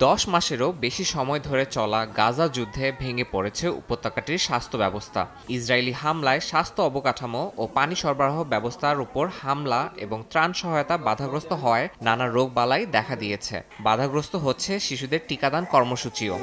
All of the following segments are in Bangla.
10 মাসেরও বেশি সময় ধরে চলা গাজা যুদ্ধে ভেঙে পড়েছে উপত্যকাটির স্বাস্থ্য ব্যবস্থা। ইসরায়েলি হামলায় স্বাস্থ্য অবকাঠামো ও পানি সরবরাহ ব্যবস্থার উপর হামলা এবং ত্রাণ সহায়তা বাধাগ্রস্ত হওয়ায় নানা রোগবালাই দেখা দিয়েছে। বাধাগ্রস্ত হচ্ছে শিশুদের টিকাদান কর্মসূচিও।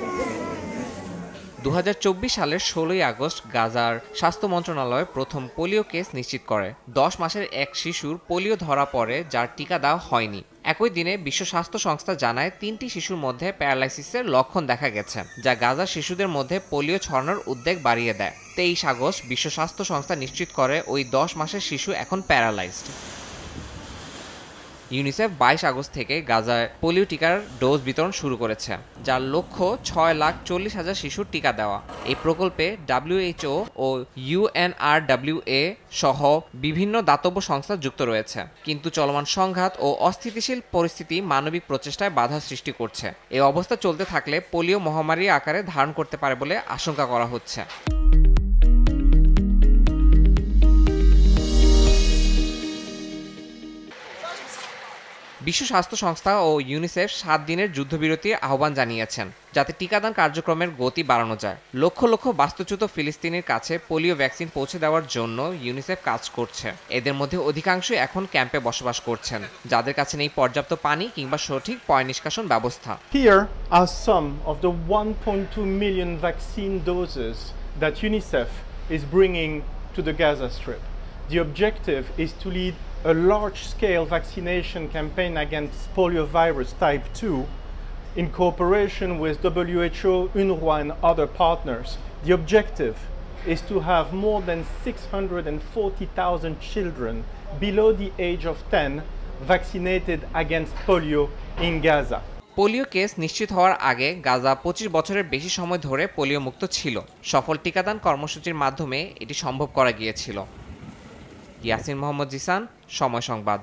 2024 সালের 16 আগস্ট গাজার স্বাস্থ্য মন্ত্রণালয় প্রথম পোলিও কেস নিশ্চিত করে। 10 মাসের এক শিশুর পোলিও ধরা পড়ে, যার টিকা দেওয়া হয়নি। একই দিনে বিশ্ব স্বাস্থ্য সংস্থা জানায় 3টি শিশুর মধ্যে প্যারালাইসিসের লক্ষণ দেখা গেছে, যা গাজার শিশুদের মধ্যে পোলিও ছড়ানোর উদ্বেগ বাড়িয়ে দেয়। 23 আগস্ট বিশ্ব স্বাস্থ্য সংস্থা নিশ্চিত করে ওই 10 মাসের শিশু এখন প্যারালাইজড। ইউনিসেফ 22 আগস্ট থেকে গাজায় পোলিও টিকার ডোজ বিতরণ শুরু করেছে, যার লক্ষ্য 6,40,000 শিশুর টিকা দেওয়া। এই প্রকল্পে WHO ও UNRWA সহ বিভিন্ন দাতব্য সংস্থা যুক্ত রয়েছে। কিন্তু চলমান সংঘাত ও অস্থিতিশীল পরিস্থিতি মানবিক প্রচেষ্টায় বাধা সৃষ্টি করছে। এই অবস্থা চলতে থাকলে পোলিও মহামারীর আকারে ধারণ করতে পারে বলে আশঙ্কা করা হচ্ছে। বিশ্ব স্বাস্থ্য সংস্থা ও ইউনিসেফ 7 দিনের যুদ্ধবিরতির আহ্বান জানিয়েছেন, যাতে টিকাদান কার্যক্রমের গতি বাড়ানো যায়। লক্ষ লক্ষ বাস্তুচ্যুত ফিলিস্তিনির কাছে পোলিও ভ্যাকসিন পৌঁছে দেওয়ার জন্য ইউনিসেফ কাজ করছে। এদের মধ্যে অধিকাংশই এখন ক্যাম্পে বসবাস করছেন, যাদের কাছে নেই পর্যাপ্ত পানি কিংবা সঠিক পয় নিষ্কাশন ব্যবস্থা। Here are some of the 1.2 million vaccine doses that UNICEF is bringing to the Gaza Strip. The objective is to lead a large-scale vaccination campaign against poliovirus type 2 in cooperation with WHO, UNRWA and other partners. The objective is to have more than 640,000 children below the age of 10 vaccinated against polio in Gaza. Polio case নিশ্চিত হওয়ার আগে গাজা 25 বছরের বেশি সময় ধরে পোলিও মুক্ত ছিল। সফল টিকাদান কর্মসূচির মাধ্যমে এটি সম্ভব করা গিয়েছিল। ইয়াসিন মোহাম্মদ জিসান, সময় সংবাদ।